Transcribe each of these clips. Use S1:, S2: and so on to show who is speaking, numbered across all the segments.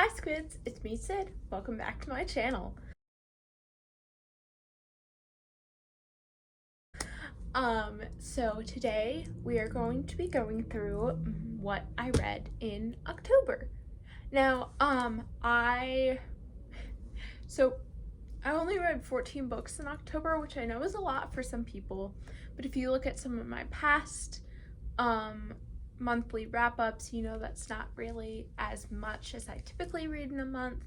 S1: Hi Squids, it's me Sid. Welcome back to my channel. So today we are going to be going through what I read in October. Now, I only read 14 books in October, which I know is a lot for some people, but if you look at some of my past monthly wrap-ups, you know that's not really as much as I typically read in a month.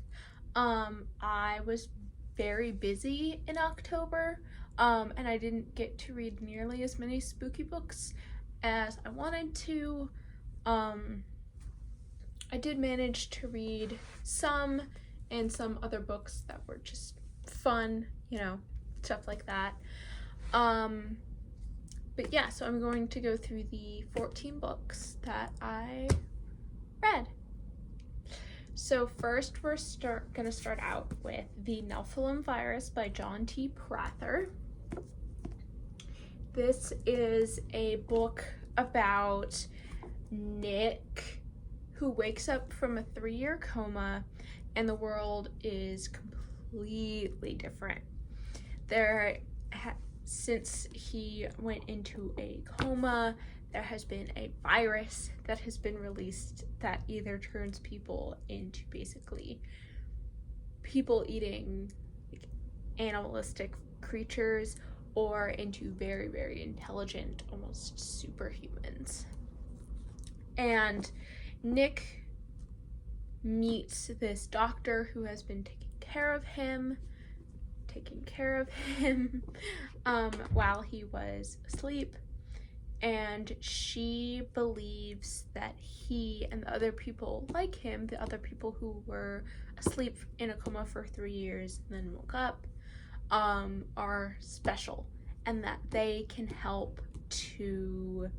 S1: I was very busy in October, and I didn't get to read nearly as many spooky books as I wanted to. I did manage to read some and some other books that were just fun, you know, stuff like that. But yeah, so I'm going to go through the 14 books that I read. So first we're gonna start out with The Nephilim Virus by John T. Prather. This is a book about Nick, who wakes up from a 3-year coma and the world is completely different. Since he went into a coma, there has been a virus that has been released that either turns people into basically people eating animalistic creatures or into very, very intelligent, almost superhumans. And Nick meets this doctor who has been taking care of him while he was asleep, and she believes that he and the other people like him, the other people who were asleep in a coma for 3 years and then woke up, are special, and that they can help to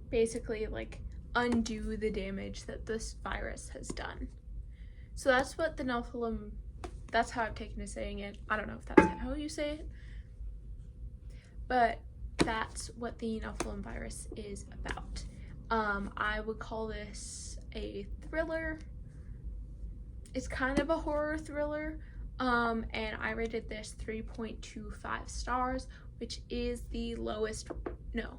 S1: basically like undo the damage that this virus has done. So that's what the Nephilim, that's how I've taken to saying it. I don't know if that's how you say it, but that's what the Nephilim virus is about. I would call this a thriller. It's kind of a horror thriller, and I rated this 3.25 stars, which is the lowest. No,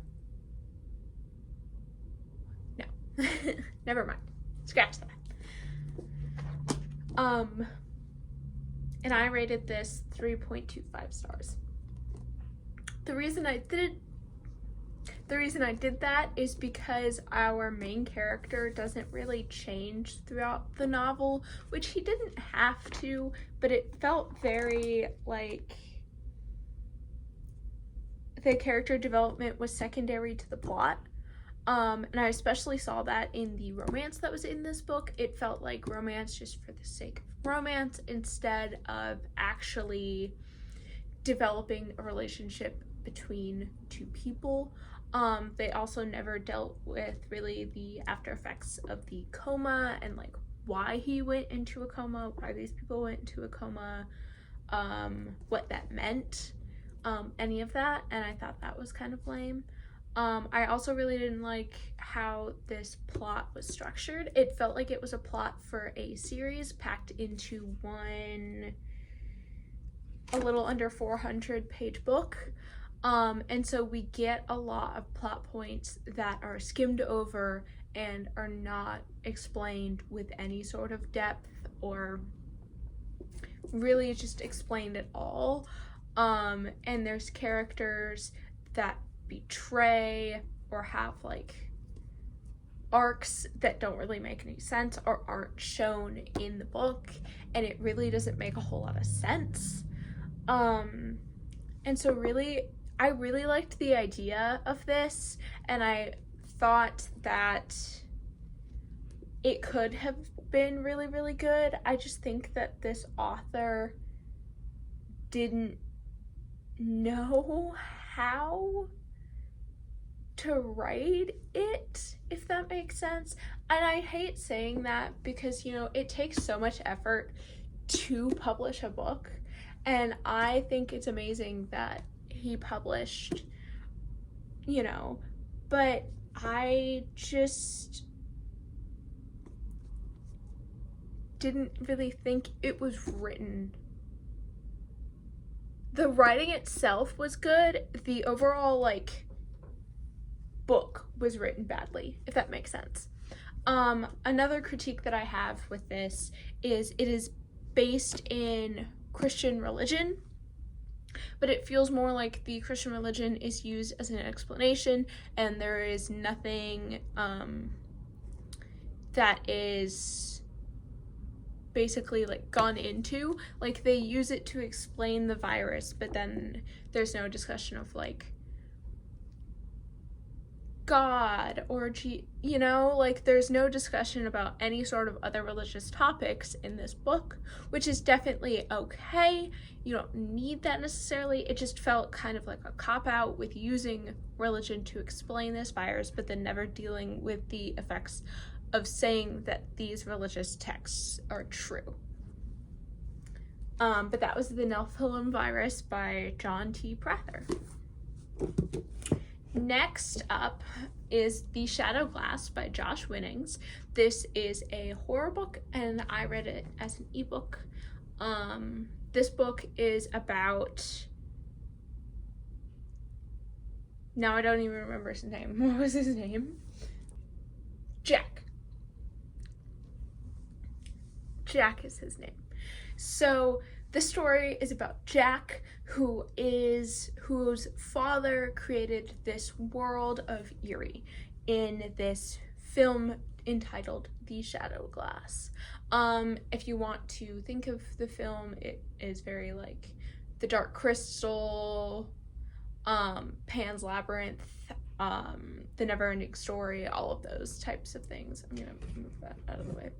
S1: never mind, scratch that. And I rated this 3.25 stars. The reason I did that is because our main character doesn't really change throughout the novel, which he didn't have to, but it felt very like the character development was secondary to the plot. And I especially saw that in the romance that was in this book. It felt like romance just for the sake of romance instead of actually developing a relationship between two people. They also never dealt with really the after effects of the coma and like why he went into a coma, why these people went into a coma, what that meant, any of that, and I thought that was kind of lame. I also really didn't like how this plot was structured. It felt like it was a plot for a series packed into one a little under 400-page book. And so we get a lot of plot points that are skimmed over and are not explained with any sort of depth or really just explained at all. And there's characters that betray or have like arcs that don't really make any sense or aren't shown in the book, and it really doesn't make a whole lot of sense. And so really, I really liked the idea of this, and I thought that it could have been really, really good. I just think that this author didn't know how to write it, if that makes sense. And I hate saying that because, you know, it takes so much effort to publish a book, and I think it's amazing that he published, you know, but I just didn't really think it was written. The writing itself was good. The overall, like, book was written badly, if that makes sense. Another critique that I have with this is it is based in Christian religion, but it feels more like the Christian religion is used as an explanation, and there is nothing that is basically like gone into. Like, they use it to explain the virus, but then there's no discussion of like God or you know, like, there's no discussion about any sort of other religious topics in this book, which is definitely okay. You don't need that necessarily. It just felt kind of like a cop-out with using religion to explain this virus, but then never dealing with the effects of saying that these religious texts are true. But that was The Nephilim Virus by John T. Prather. Next up is The Shadow Glass by Josh Winnings. This is a horror book, and I read it as an ebook. This book is about... Now I don't even remember his name. What was his name? Jack. Jack is his name. So the story is about Jack, whose father created this world of Erie in this film entitled The Shadow Glass. If you want to think of the film, it is very like The Dark Crystal, Pan's Labyrinth, The Never-Ending Story, all of those types of things. I'm gonna move that out of the way.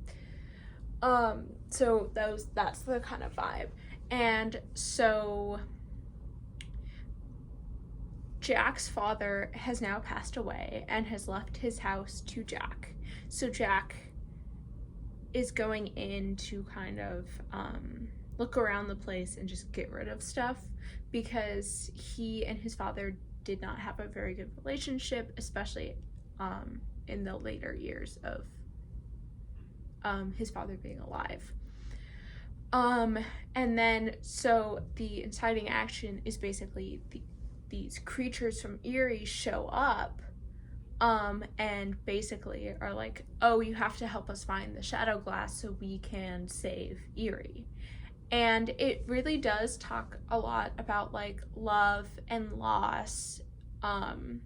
S1: So that's the kind of vibe. And so Jack's father has now passed away and has left his house to Jack. So Jack is going in to kind of look around the place and just get rid of stuff, because he and his father did not have a very good relationship, especially in the later years of his father being alive. And then so the inciting action is basically these creatures from Erie show up and basically are like, oh, you have to help us find the shadow glass so we can save Erie. And it really does talk a lot about like love and loss, and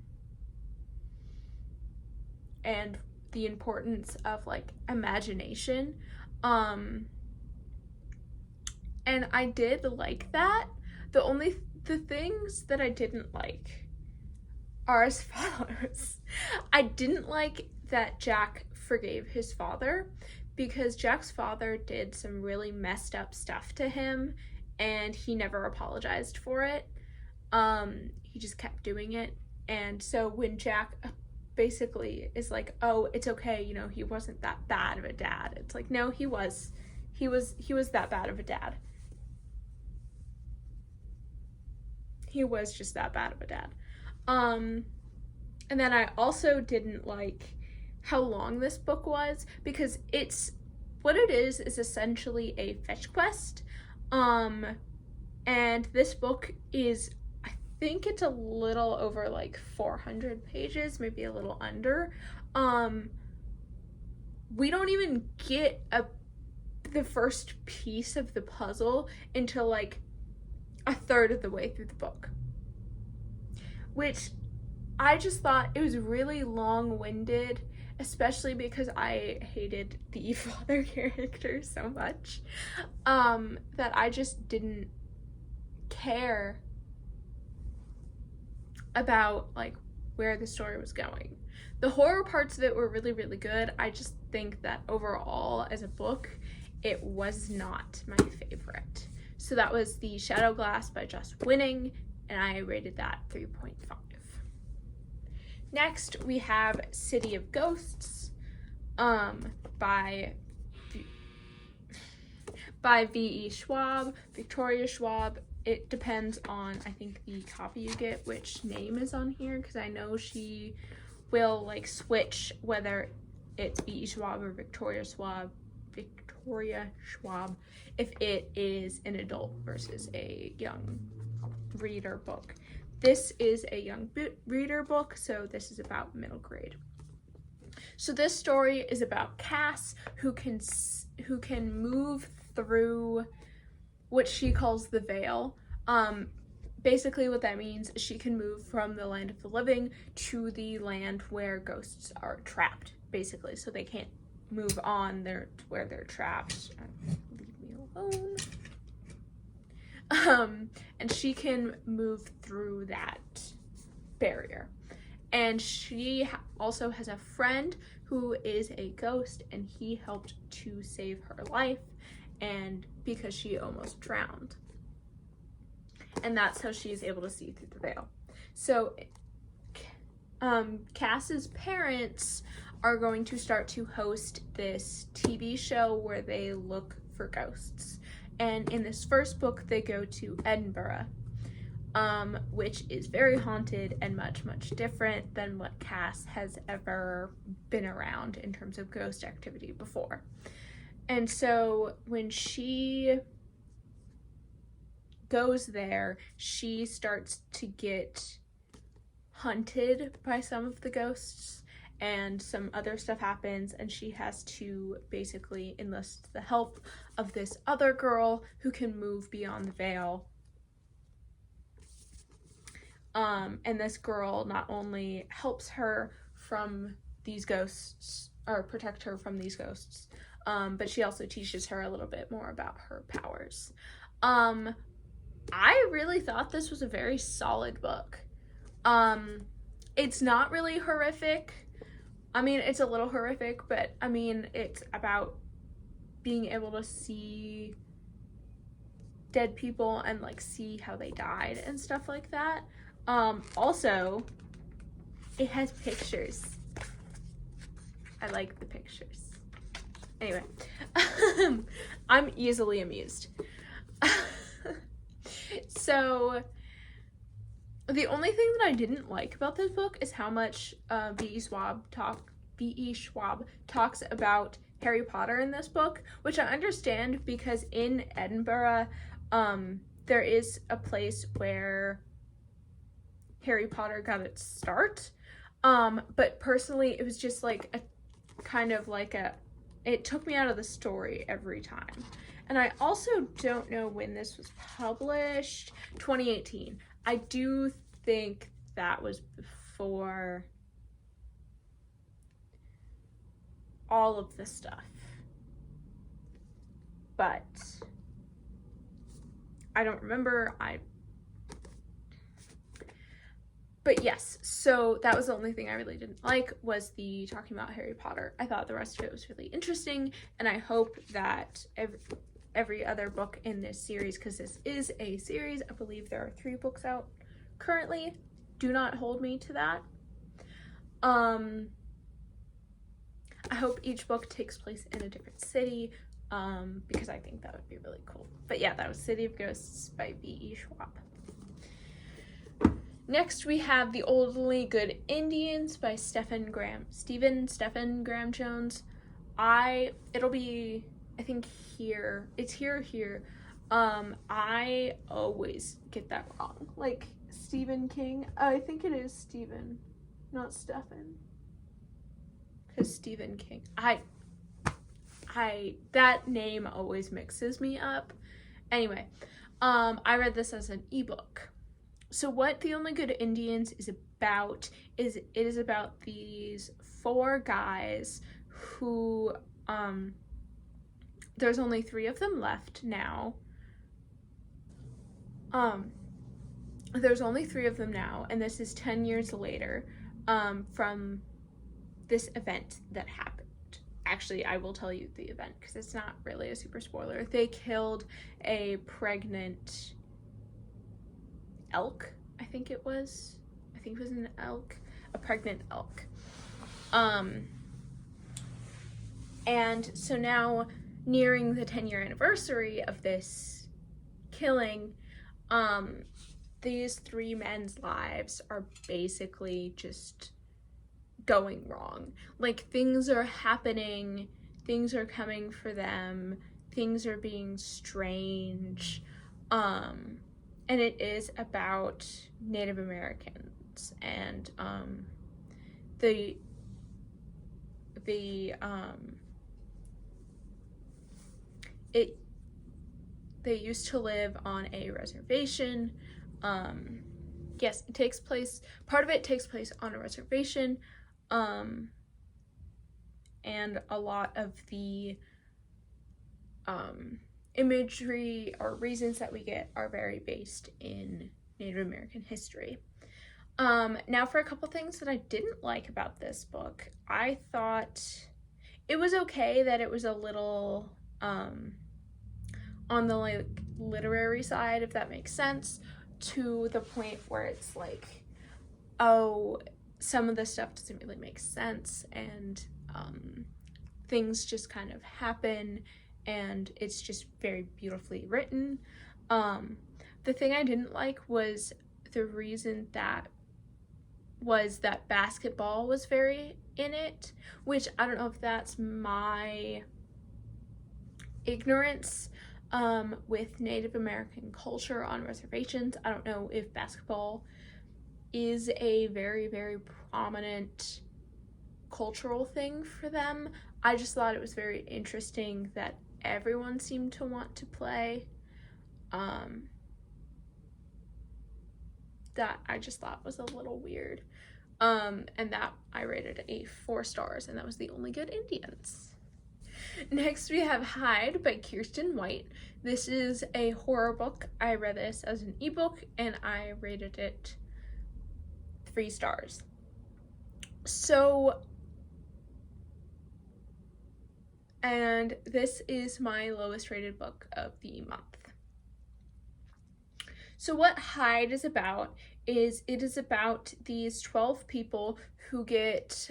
S1: the importance of like imagination. And I did like that. The things that I didn't like are as follows. I didn't like that Jack forgave his father, because Jack's father did some really messed up stuff to him and he never apologized for it. He just kept doing it. And so when Jack basically is like, oh, it's okay, you know, he wasn't that bad of a dad, it's like, no, he was that bad of a dad. He was just that bad of a dad. And then I also didn't like how long this book was, because what it is essentially a fetch quest. And this book is, I think it's a little over like 400 pages, maybe a little under. We don't even get the first piece of the puzzle until like a third of the way through the book, which I just thought it was really long-winded, especially because I hated the father character so much, that I just didn't care about like where the story was going. The horror parts of it were really, really good. I just think that overall as a book, it was not my favorite. So that was The Shadow Glass by Josh Winning, and I rated that 3.5. Next, we have City of Ghosts by V.E. Schwab, Victoria Schwab, it depends on, I think, the copy you get, which name is on here, because I know she will like switch whether it's B.E. Schwab or Victoria Schwab, if it is an adult versus a young reader book. This is a young reader book, so this is about middle grade. So this story is about Cass, who can move through what she calls the veil. Basically what that means is she can move from the land of the living to the land where ghosts are trapped, basically, so they can't move on where they're trapped. Leave me alone. And she can move through that barrier. And she also has a friend who is a ghost, and he helped to save her life, and because she almost drowned. And that's how she is able to see through the veil. So Cass's parents are going to start to host this TV show where they look for ghosts. And in this first book, they go to Edinburgh, which is very haunted and much, much different than what Cass has ever been around in terms of ghost activity before. And so when she goes there, she starts to get hunted by some of the ghosts, and some other stuff happens, and she has to basically enlist the help of this other girl who can move beyond the veil. And this girl not only helps her from these ghosts, or protect her from these ghosts, but she also teaches her a little bit more about her powers. I really thought this was a very solid book. It's not really horrific. I mean, it's a little horrific, but I mean, it's about being able to see dead people and like see how they died and stuff like that. Also, it has pictures. I like the pictures. Anyway, I'm easily amused. So, the only thing that I didn't like about this book is how much B.E. Schwab talks about Harry Potter in this book, which I understand because in Edinburgh, there is a place where Harry Potter got its start. But personally, it was just like a kind of like it took me out of the story every time. And I also don't know when this was published. 2018. I do think that was before all of the stuff. But I don't remember. But yes, so that was the only thing I really didn't like, was the talking about Harry Potter. I thought the rest of it was really interesting, and I hope that every other book in this series, because this is a series, I believe there are 3 books out currently. Do not hold me to that. I hope each book takes place in a different city, because I think that would be really cool. But yeah, that was City of Ghosts by B.E. Schwab. Next, we have The Oldly Good Indians by Stephen Graham Jones. It'll be, I think here. It's here. I always get that wrong. Like, Stephen King. I think it is Stephen, not Stephen. Because Stephen King. That name always mixes me up. Anyway, I read this as an ebook. So what The Only Good Indians is about is it is about these 4 guys who, there's only 3 of them left now. There's only 3 of them now, and this is 10 years later, from this event that happened. Actually, I will tell you the event because it's not really a super spoiler. They killed a pregnant elk, I think it was an elk, a pregnant elk. And so now, nearing the 10-year anniversary of this killing, these three men's lives are basically just going wrong. Like, things are happening, things are coming for them, things are being strange, and it is about Native Americans and they used to live on a reservation. Yes, part of it takes place on a reservation, and a lot of the imagery or reasons that we get are very based in Native American history. Now for a couple things that I didn't like about this book. I thought it was okay that it was a little on the like literary side, if that makes sense, to the point where it's like, oh, some of the stuff doesn't really make sense, and things just kind of happen, and it's just very beautifully written. The thing I didn't like was the reason that basketball was very in it, which I don't know if that's my ignorance with Native American culture on reservations. I don't know if basketball is a very, very prominent cultural thing for them. I just thought it was very interesting that everyone seemed to want to play. That I just thought was a little weird. And that I rated a 4 stars, and that was the only good Indians. Next we have Hide by Kirsten White. This is a horror book. I read this as an ebook and I rated it 3 stars. And this is my lowest rated book of the month. So what Hide is about is it is about these 12 people who get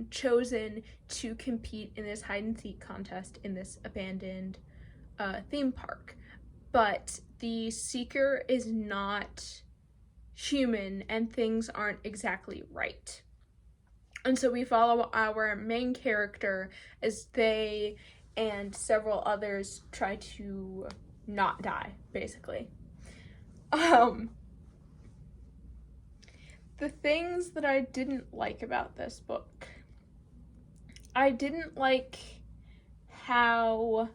S1: chosen to compete in this hide and seek contest in this abandoned theme park. But the seeker is not human and things aren't exactly right. And so we follow our main character as they and several others try to not die, basically. The things that I didn't like about this book. I didn't like how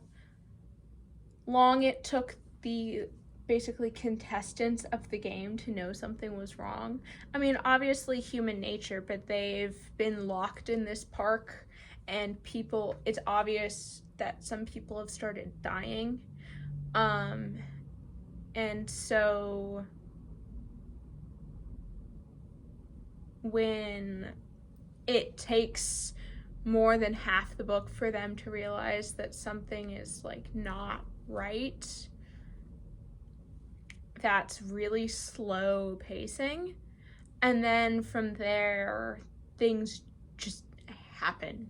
S1: long it took the basically contestants of the game to know something was wrong. I mean, obviously human nature, but they've been locked in this park and it's obvious that some people have started dying. And so when it takes more than half the book for them to realize that something is like not right, that's really slow pacing. And then from there, things just happen.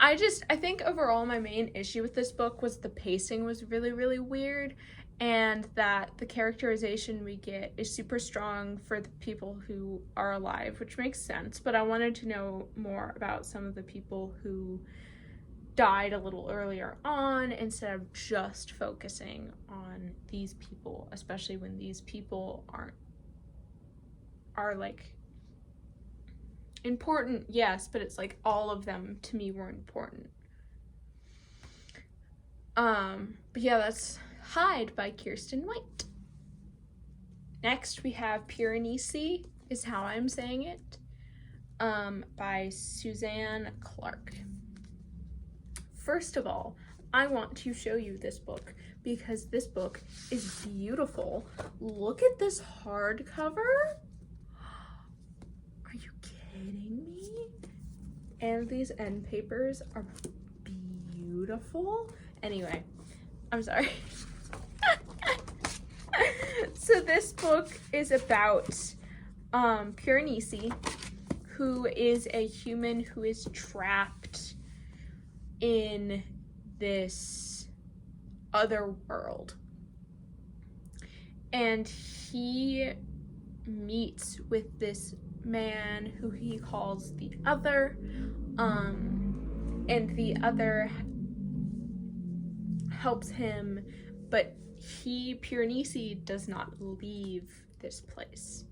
S1: I think overall my main issue with this book was the pacing was really, really weird, and that the characterization we get is super strong for the people who are alive, which makes sense, but I wanted to know more about some of the people who died a little earlier on instead of just focusing on these people, especially when these people are like important, yes, but it's like all of them to me were important. But yeah, that's Hide by Kirsten White. Next we have Piranesi, is how I'm saying it, by Suzanne Clark. First of all, I want to show you this book because this book is beautiful. Look at this hardcover. Are you kidding me? And these end papers are beautiful. Anyway, I'm sorry. So this book is about Piranesi, who is a human who is trapped in this other world. and he meets with this man who he calls the Other, and the Other helps him, but Piranesi does not leave this place.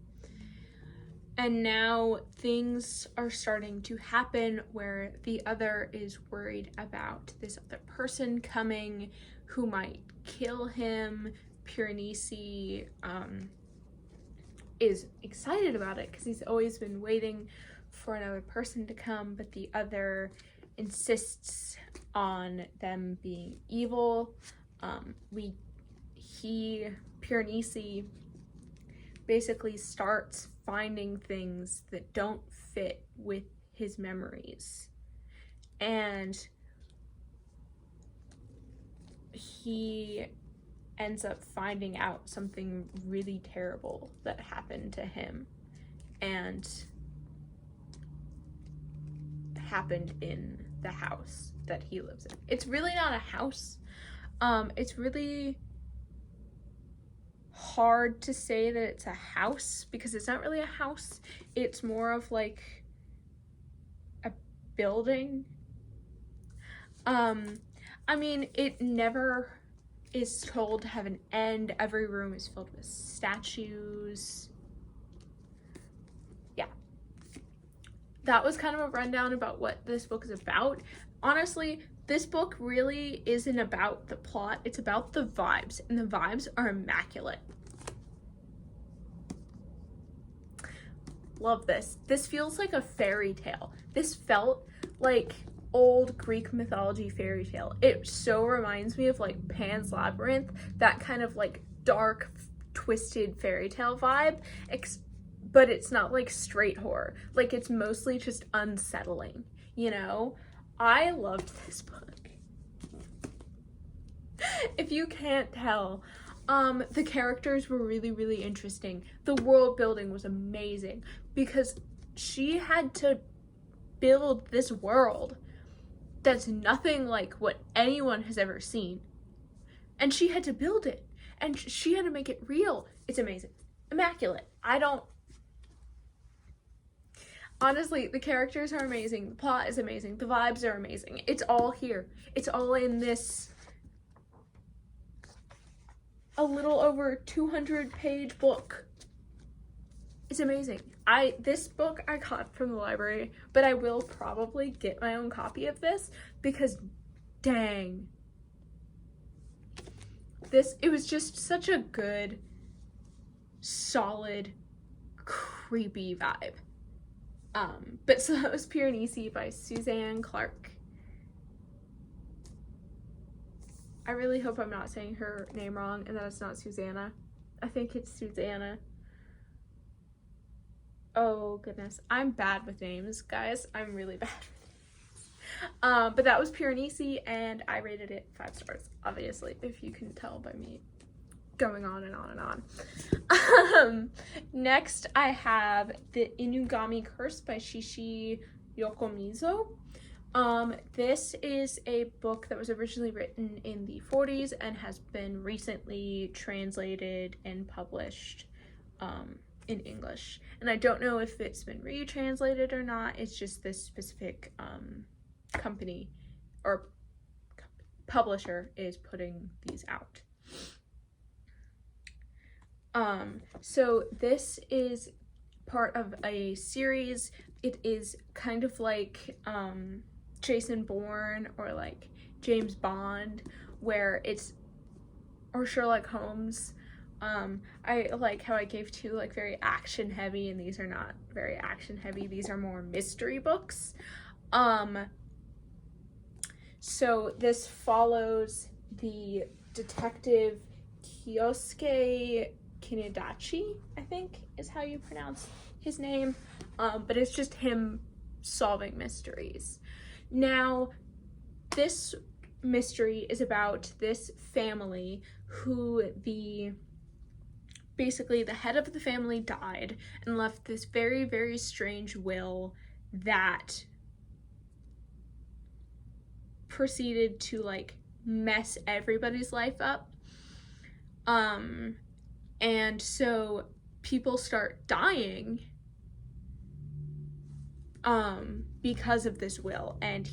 S1: And now things are starting to happen where the Other is worried about this other person coming who might kill him. Piranesi is excited about it because he's always been waiting for another person to come, but the Other insists on them being evil. Piranesi basically starts finding things that don't fit with his memories, and he ends up finding out something really terrible that happened to him and happened in the house that he lives in. It's really not a house. It's really hard to say that it's a house because it's not really a house. It's more of like a building. I mean, it never is told to have an end. Every room is filled with statues. Yeah. That was kind of a rundown about what this book is about. Honestly, this book really isn't about the plot. It's about the vibes, and the vibes are immaculate. Love this. This feels like a fairy tale. This felt like old Greek mythology fairy tale. It so reminds me of like Pan's Labyrinth, that kind of like dark, twisted fairy tale vibe, but it's not like straight horror. Like, it's mostly just unsettling, you know? I loved this book. If you can't tell, the characters were really, really interesting. The world building was amazing because she had to build this world that's nothing like what anyone has ever seen. And she had to build it. And she had to make it real. It's amazing. Immaculate. Honestly, the characters are amazing. The plot is amazing. The vibes are amazing. It's all here. It's all in this a little over 200-page book. It's amazing. This book I got from the library, but I will probably get my own copy of this because dang. It was just such a good, solid, creepy vibe. But so that was Piranesi by Suzanne Clark. I really hope I'm not saying her name wrong and that it's not Susanna. I think it's Susanna. Oh goodness, I'm bad with names, guys. I'm really bad with names. But that was Piranesi, and I rated it 5 stars, obviously, if you can tell by me going on and on and on. Next, I have The Inugami Curse by Shishi Yokomizo. This is a book that was originally written in the 40s and has been recently translated and published in English. And I don't know if it's been retranslated or not. It's just this specific company or publisher is putting these out. So this is part of a series. It is kind of like Jason Bourne or like James Bond, or Sherlock Holmes. I like how I gave 2 like very action heavy, and these are not very action heavy. These are more mystery books. So this follows the detective Kyosuke Kinidachi, I think is how you pronounce his name. But it's just him solving mysteries. Now, this mystery is about this family who basically the head of the family died and left this very, very strange will that proceeded to like mess everybody's life up. And so people start dying because of this will, and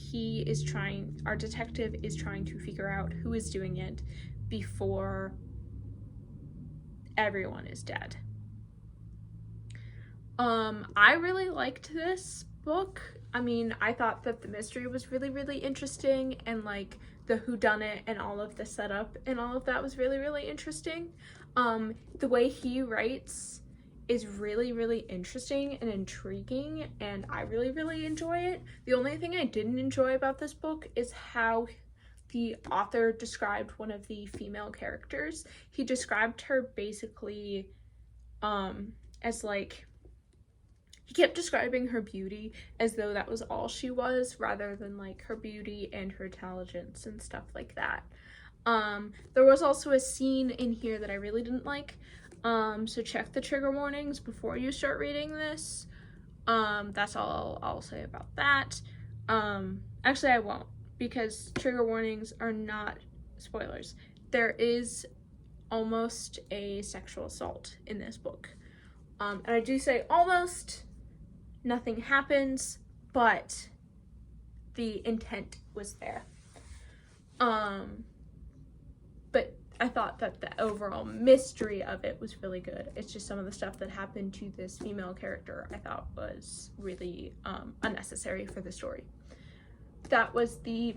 S1: our detective is trying to figure out who is doing it before everyone is dead. I really liked this book. I mean, I thought that the mystery was really, really interesting, and like the whodunit and all of the setup and all of that was really, really interesting. The way he writes is really, really interesting and intriguing, and I really, really enjoy it. The only thing I didn't enjoy about this book is how the author described one of the female characters. He described her basically as like, he kept describing her beauty as though that was all she was, rather than like her beauty and her intelligence and stuff like that. There was also a scene in here that I really didn't like. So check the trigger warnings before you start reading this. That's all I'll say about that. Actually, I won't, because trigger warnings are not spoilers. There is almost a sexual assault in this book. And I do say almost, nothing happens, but the intent was there. But I thought that the overall mystery of it was really good. It's just some of the stuff that happened to this female character I thought was really unnecessary for the story. That was the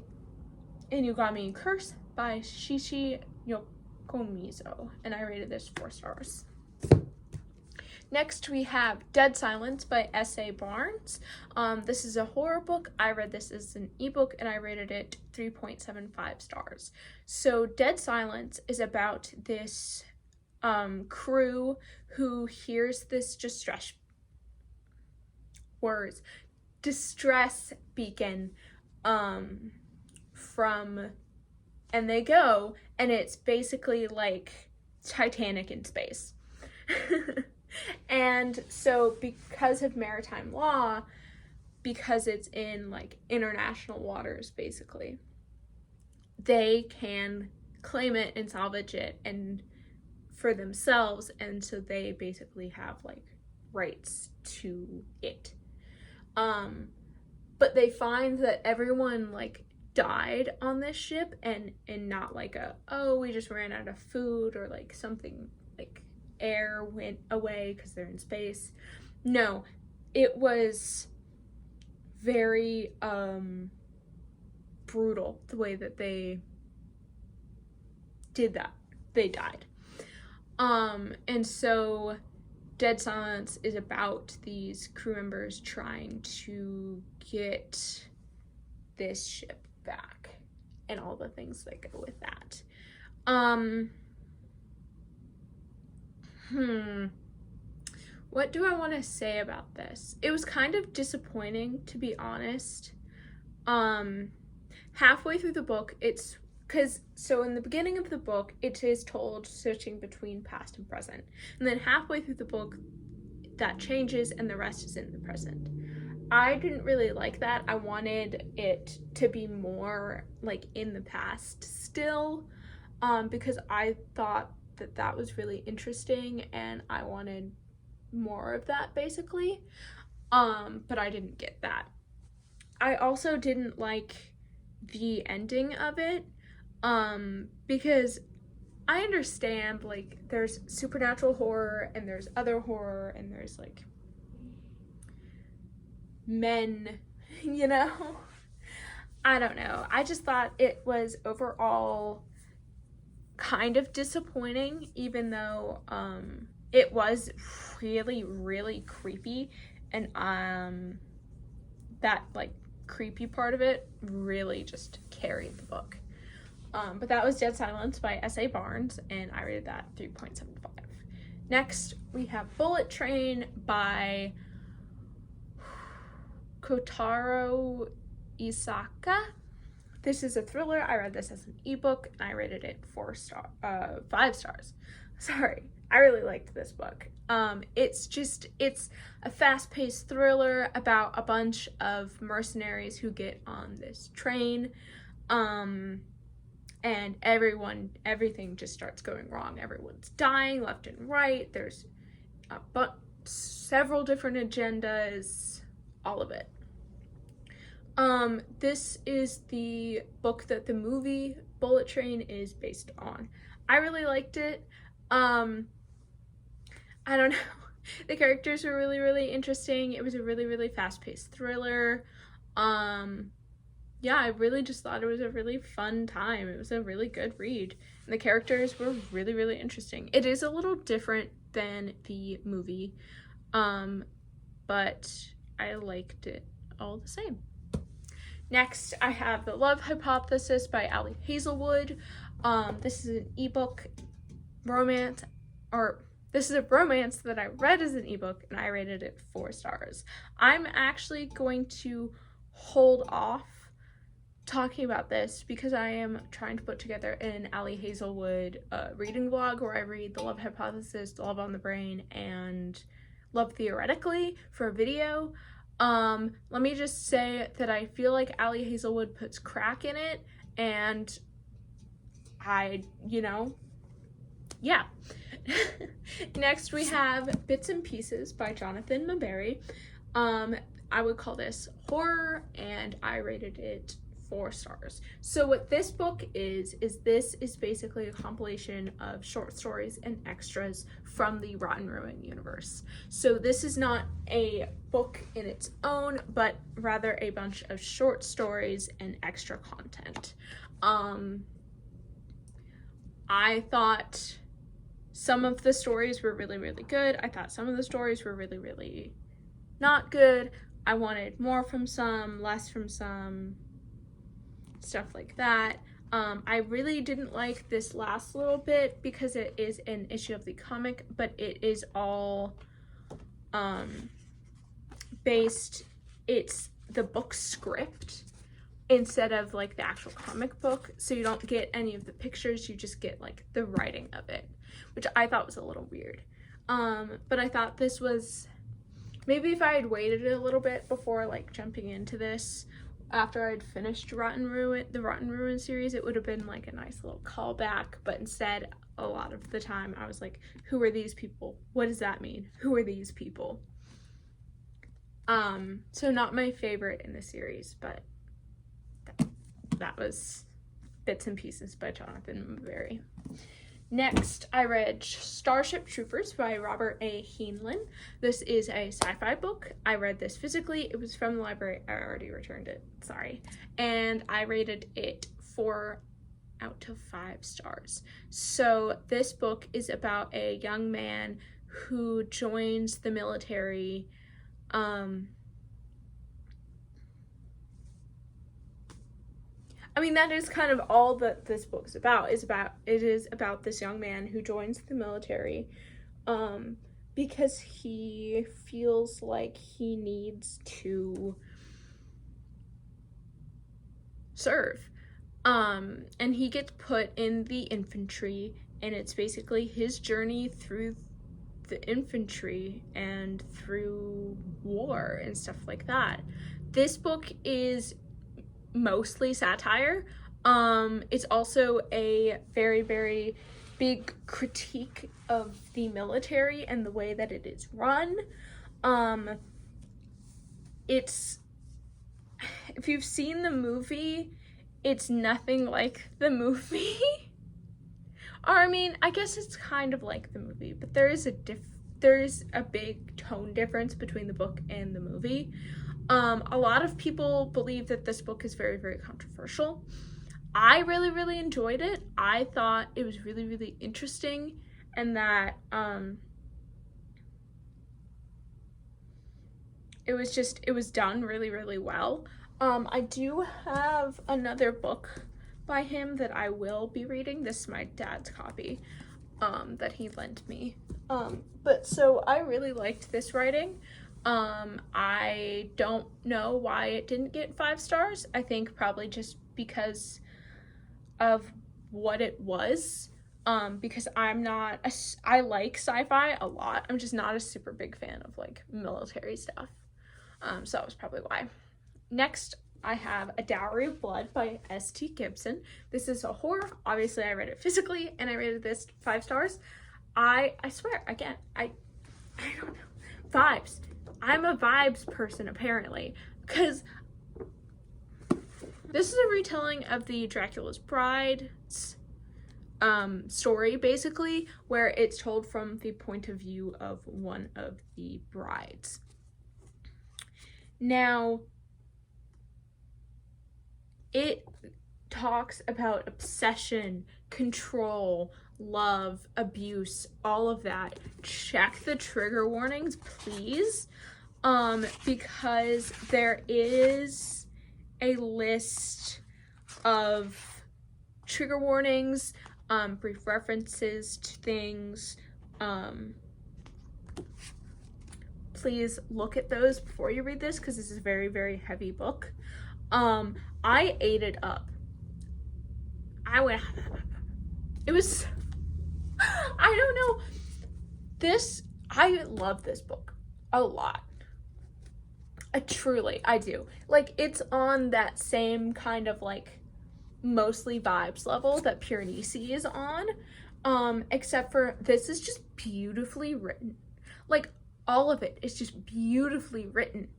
S1: Inugami Curse by Shishi Yokomizo, and I rated this 4 stars. Next, we have Dead Silence by S.A. Barnes. This is a horror book. I read this as an ebook, and I rated it 3.75 stars. So Dead Silence is about this crew who hears this distress beacon and they go, and it's basically like Titanic in space. And so because of maritime law, because it's in like international waters basically, they can claim it and salvage it and for themselves, and so they basically have like rights to it. But they find that everyone like died on this ship, and not like we just ran out of food or like something like air went away because they're in space. No, it was very brutal the way that they did that. They died. And so Dead Silence is about these crew members trying to get this ship back and all the things that go with that. What do I want to say about this? It was kind of disappointing, to be honest. Halfway through the book, so in the beginning of the book, it is told switching between past and present. And then halfway through the book, that changes and the rest is in the present. I didn't really like that. I wanted it to be more like in the past still, because I thought that was really interesting and I wanted more of that basically. But I didn't get that. I also didn't like the ending of it, because I understand like there's supernatural horror and there's other horror and there's like men, you know? I don't know. I just thought it was overall kind of disappointing, even though it was really, really creepy, and that like creepy part of it really just carried the book. But that was Dead Silence by S.A. Barnes, and I rated that 3.75. Next, we have Bullet Train by Kotaro Isaka. This is a thriller. I read this as an ebook, and I rated it 5 stars. Sorry. I really liked this book. It's a fast-paced thriller about a bunch of mercenaries who get on this train. and everything just starts going wrong. Everyone's dying left and right. There's several different agendas, all of it. This is the book that the movie Bullet Train is based on. I really liked it. I don't know. The characters were really, really interesting. It was a really, really fast-paced thriller. Yeah, I really just thought it was a really fun time. It was a really good read. And the characters were really, really interesting. It is a little different than the movie, but I liked it all the same. Next, I have The Love Hypothesis by Ali Hazelwood. This is an ebook romance, or this is a romance that I read as an ebook, and I rated it 4 stars. I'm actually going to hold off talking about this because I am trying to put together an Ali Hazelwood reading vlog where I read The Love Hypothesis, Love on the Brain, and Love Theoretically for a video. Let me just say that I feel like Ali Hazelwood puts crack in it, and yeah. Next we have Bits and Pieces by Jonathan Maberry. I would call this horror, and I rated it 4 stars. So what this book is this is basically a compilation of short stories and extras from the Rotten Ruin universe. So this is not a book in its own, but rather a bunch of short stories and extra content. I thought some of the stories were really, really good. I thought some of the stories were really, really not good. I wanted more from some, less from some, stuff like that. I really didn't like this last little bit because it is an issue of the comic, but it is all based, it's the book script instead of like the actual comic book, so you don't get any of the pictures, you just get like the writing of it, which I thought was a little weird. But I thought this was, maybe if I had waited a little bit before like jumping into this after I'd finished the Rotten Ruin series, it would have been like a nice little callback, but instead a lot of the time I was like, who are these people? What does that mean? Who are these people? So not my favorite in the series, but that was Bits and Pieces by Jonathan Maberry. Next, I read Starship Troopers by Robert A. Heinlein. This is a sci-fi book. I read this physically. It was from the library. I already returned it. Sorry. And I rated it 4 out of 5 stars. So this book is about a young man who joins the military. I mean, that is kind of all that this book's about. It is about this young man who joins the military because he feels like he needs to serve. And he gets put in the infantry, and it's basically his journey through the infantry and through war and stuff like that. This book is mostly satire. It's also a very, very big critique of the military and the way that it is run. It's, if you've seen the movie, it's nothing like the movie. Or I mean, I guess it's kind of like the movie, but there is a big tone difference between the book and the movie. A lot of people believe that this book is very, very controversial. I really, really enjoyed it. I thought it was really, really interesting, and that it was done really, really well. I do have another book by him that I will be reading. This is my dad's copy that he lent me. But so I really liked this writing. I don't know why it didn't get 5 stars. I think probably just because of what it was. Because I like sci-fi a lot. I'm just not a super big fan of like military stuff. So that was probably why. Next, I have A Dowry of Blood by S.T. Gibson. This is a horror. Obviously, I read it physically, and I rated this 5 stars. I swear, again, I don't know. Vibes. I'm a vibes person, apparently, because this is a retelling of the Dracula's Bride story, basically, where it's told from the point of view of one of the brides. Now, it talks about obsession, control, love, abuse, all of that. Check the trigger warnings, please, because there is a list of trigger warnings, brief references to things. Please look at those before you read this, because this is a very, very heavy book. I ate it up. It was, I don't know. I love this book a lot. I do. Like, it's on that same kind of, like, mostly vibes level that Pure Nisi is on, except for this is just beautifully written. Like, all of it is just beautifully written.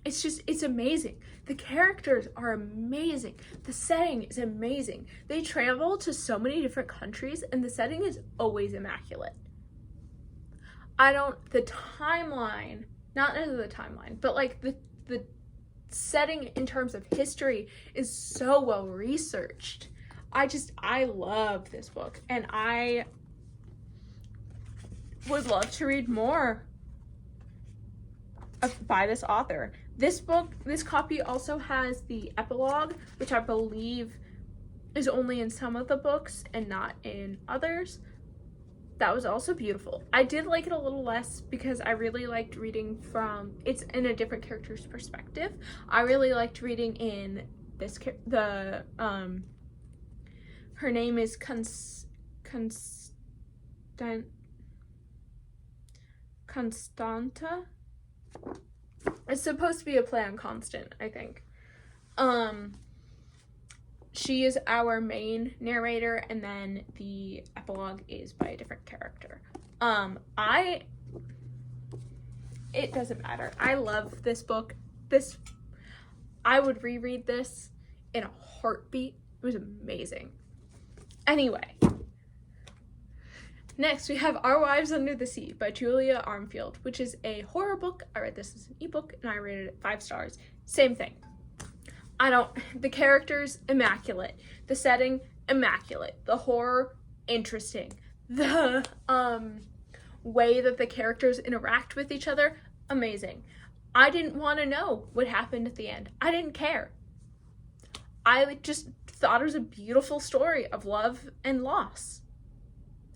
S1: It's amazing. The characters are amazing. The setting is amazing. They travel to so many different countries, and the setting is always immaculate. The timeline, not necessarily the timeline, but like the setting in terms of history is so well researched. I love this book, and I would love to read more by this author. This copy also has the epilogue, which I believe is only in some of the books and not in others. That was also beautiful. I did like it a little less because I really liked reading it's in a different character's perspective. I really liked reading in her name is Constanta. It's supposed to be a play on Constant, I think. She is our main narrator, and then the epilogue is by a different character. It doesn't matter. I love this book. I would reread this in a heartbeat. It was amazing. Anyway. Next, we have Our Wives Under the Sea by Julia Armfield, which is a horror book. I read this as an ebook, and I rated it 5 stars. Same thing. The characters, immaculate. The setting, immaculate. The horror, interesting. The way that the characters interact with each other, amazing. I didn't want to know what happened at the end. I didn't care. I just thought it was a beautiful story of love and loss.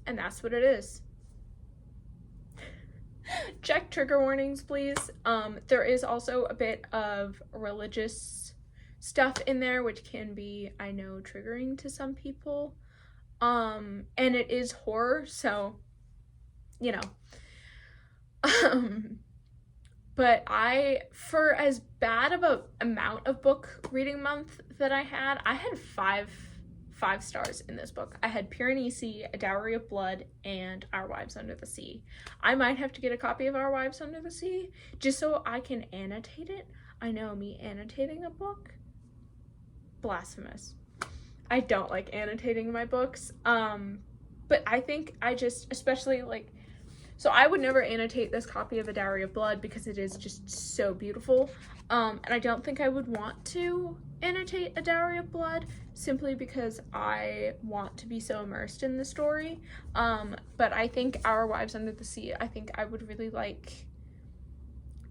S1: And that's what it is. Check trigger warnings, please. There is also a bit of religious stuff in there, which can be, I know, triggering to some people. And it is horror, so, you know. But for as bad of a amount of book reading month that I had 5 stars in this book. I had Pure Nisi, A Dowry of Blood, and Our Wives Under the Sea. I might have to get a copy of Our Wives Under the Sea just so I can annotate it. I know, me annotating a book? Blasphemous. I don't like annotating my books. But I think especially like, so I would never annotate this copy of A Dowry of Blood because it is just so beautiful. And I don't think I would want to annotate A Dowry of Blood simply because I want to be so immersed in the story. But I think Our Wives Under the Sea, I think I would really like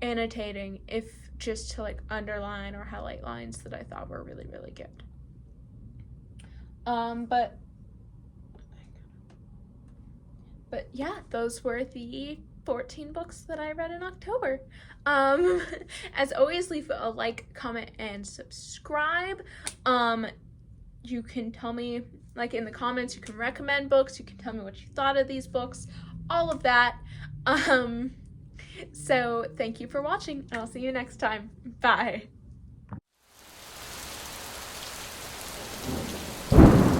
S1: annotating, if just to like underline or highlight lines that I thought were really, really good. But yeah, those were the 14 books that I read in October. As always, leave a like, comment, and subscribe. You can tell me, like, in the comments, you can recommend books, you can tell me what you thought of these books, all of that. So thank you for watching, and I'll see you next time. Bye.